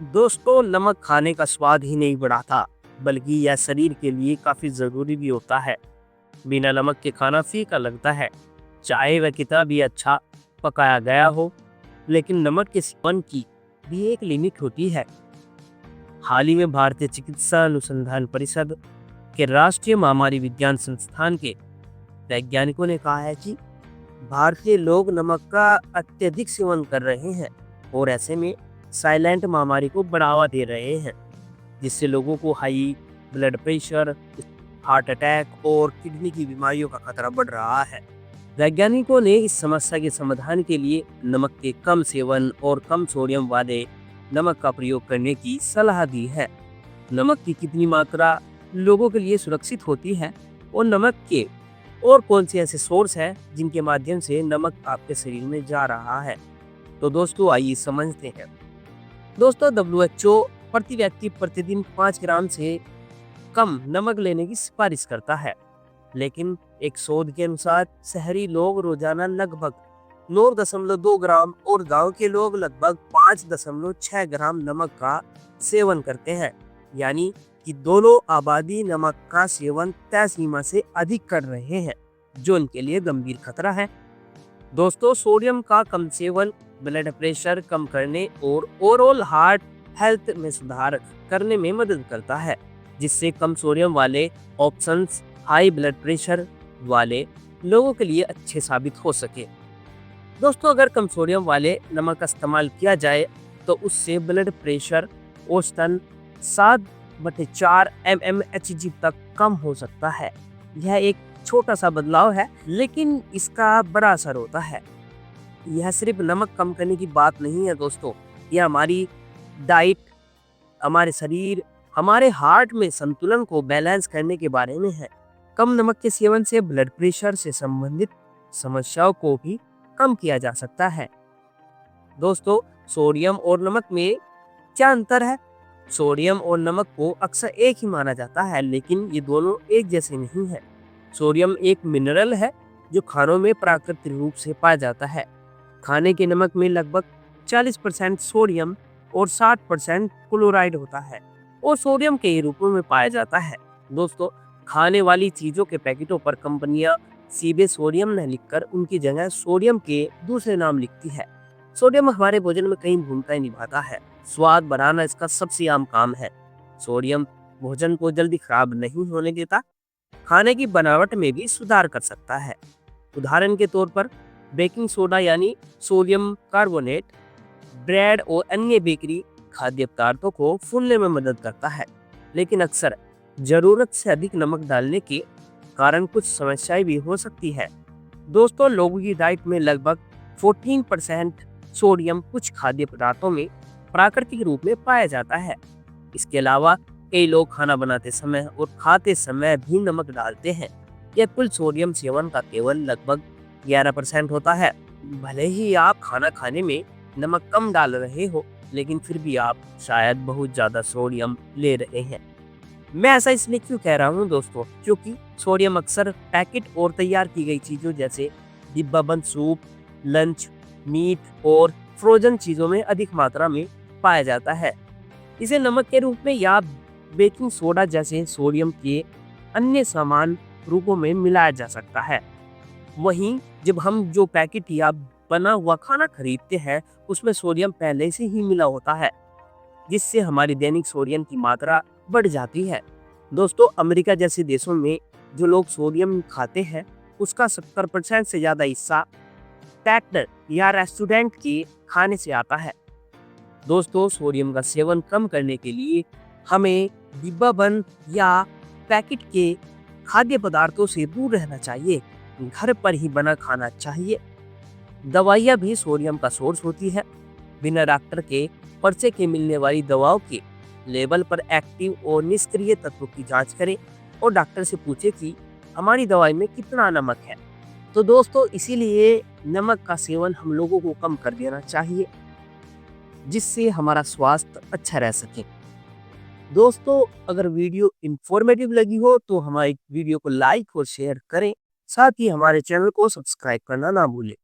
दोस्तों, नमक खाने का स्वाद ही नहीं बढ़ाता, बल्कि यह शरीर के लिए काफी जरूरी भी होता है। बिना नमक के खाना फीका लगता है, चाहे वह कितना भी अच्छा पकाया गया हो। लेकिन नमक के सेवन की भी एक लिमिट होती है। हाल ही में भारतीय चिकित्सा अनुसंधान परिषद के राष्ट्रीय महामारी विज्ञान संस्थान के वैज्ञानिकों ने कहा है कि भारतीय लोग नमक का अत्यधिक सेवन कर रहे हैं और ऐसे में साइलेंट महामारी को बढ़ावा दे रहे हैं, जिससे लोगों को high blood pressure, heart attack और किडनी की बीमारियों का खतरा बढ़ रहा है। वैज्ञानिकों ने इस समस्या के समाधान के लिए नमक के कम सेवन और कम सोडियम वाले नमक का प्रयोग करने की सलाह दी है। नमक की कितनी मात्रा लोगों के लिए सुरक्षित होती है और नमक के और कौन से ऐसे सोर्स हैं जिनके माध्यम से नमक आपके शरीर में जा रहा है, तो दोस्तों आइए समझते हैं। दोस्तों, WHO प्रति व्यक्ति प्रतिदिन 5 ग्राम से कम नमक लेने की सिफारिश करता है, लेकिन एक शोध के अनुसार शहरी लोग रोजाना लगभग 9.2 ग्राम और गांव के लोग लगभग 5.6 ग्राम नमक का सेवन करते हैं। यानी कि दोनों आबादी नमक का सेवन तय सीमा से अधिक कर रहे हैं, जो उनके लिए गंभीर खतरा है। दोस्तों, सोडियम का कम सेवन ब्लड प्रेशर कम करने और ओवरऑल हार्ट हेल्थ में सुधार करने में मदद करता है, जिससे कम सोडियम वाले ऑप्शंस हाई ब्लड प्रेशर वाले लोगों के लिए अच्छे साबित हो सके। दोस्तों, अगर कम सोडियम वाले नमक का इस्तेमाल किया जाए तो उससे ब्लड प्रेशर औसतन 7/4 mmHg तक कम हो सकता है। यह एक छोटा सा बदलाव है, लेकिन इसका बड़ा असर होता है। यह सिर्फ नमक कम करने की बात नहीं है दोस्तों, यह हमारी डाइट, हमारे शरीर, हमारे हार्ट में संतुलन को बैलेंस करने के बारे में है। कम नमक के सेवन से ब्लड प्रेशर से संबंधित समस्याओं को भी कम किया जा सकता है। दोस्तों, सोडियम और नमक में क्या अंतर है? सोडियम और नमक को अक्सर एक ही माना जाता है, लेकिन ये दोनों एक जैसे नहीं है। सोडियम एक मिनरल है जो खानों में प्राकृतिक रूप से पाया जाता है। खाने के नमक में लगभग 40% सोडियम और 60% क्लोराइड होता है और सोडियम के रूपों में पाया जाता है। दोस्तों, खाने वाली चीजों के पैकेटों पर कंपनियां सीधे सोडियम न लिखकर उनकी जगह सोडियम के दूसरे नाम लिखती है। सोडियम हमारे भोजन में कई भूमिकाएं निभाता है। स्वाद बढ़ाना इसका सबसे आम काम है। सोडियम भोजन को जल्दी खराब नहीं होने देता, खाने की बनावट में भी सुधार कर सकता है। उदाहरण के तौर पर बेकिंग सोडा यानी सोडियम कार्बोनेट ब्रेड और अन्य बेकरी खाद्य पदार्थों को फूलने में मदद करता है, लेकिन अक्सर जरूरत से अधिक नमक डालने के कारण कुछ समस्याएं भी हो सकती है। दोस्तों, लोगों की डाइट में लगभग 14% सोडियम कुछ खाद्य पदार्थों में प्राकृतिक रूप में पाया जाता है। इसके अलावा कई लोग खाना बनाते समय और खाते समय भी नमक डालते हैं। यह कुल सोडियम सेवन का केवल लगभग 11% होता है। भले ही आप खाना खाने में नमक कम डाल रहे हो, लेकिन फिर भी आप शायद बहुत ज्यादा सोडियम ले रहे हैं। मैं ऐसा इसलिए क्यों कह रहा हूँ दोस्तों, क्योंकि सोडियम अक्सर पैकेट और तैयार की गई चीजों जैसे डिब्बाबंद सूप, लंच, मीट और फ्रोजन चीजों में अधिक मात्रा में पाया जाता है। इसे नमक के रूप में या बेकिंग सोडा जैसे सोडियम के अन्य समान रूपों में मिलाया जा सकता है। वहीं जब हम जो पैकेट या बना हुआ खाना खरीदते हैं, उसमें सोडियम पहले से ही मिला होता है, जिससे हमारी दैनिक सोडियम की मात्रा बढ़ जाती है। दोस्तों, अमेरिका जैसे देशों में जो लोग सोडियम खाते हैं, उसका 70% से ज्यादा हिस्सा पैक्ड या रेस्टोरेंट के खाने से आता है। दोस्तों, सोडियम का सेवन कम करने के लिए हमें डिब्बाबंद या पैकेट के खाद्य पदार्थों से दूर रहना चाहिए। घर पर ही बना खाना चाहिए। दवाइयाँ भी सोडियम का सोर्स होती है। बिना डॉक्टर के पर्चे के मिलने वाली दवाओं के लेबल पर एक्टिव और निष्क्रिय तत्वों की जांच करें और डॉक्टर से पूछें कि हमारी दवाई में कितना नमक है। तो दोस्तों, इसीलिए नमक का सेवन हम लोगों को कम कर देना चाहिए, जिससे हमारा स्वास्थ्य अच्छा रह सके। दोस्तों, अगर वीडियो इंफॉर्मेटिव लगी हो तो हमारी वीडियो को लाइक और शेयर करें, साथ ही हमारे चैनल को सब्सक्राइब करना ना भूलें।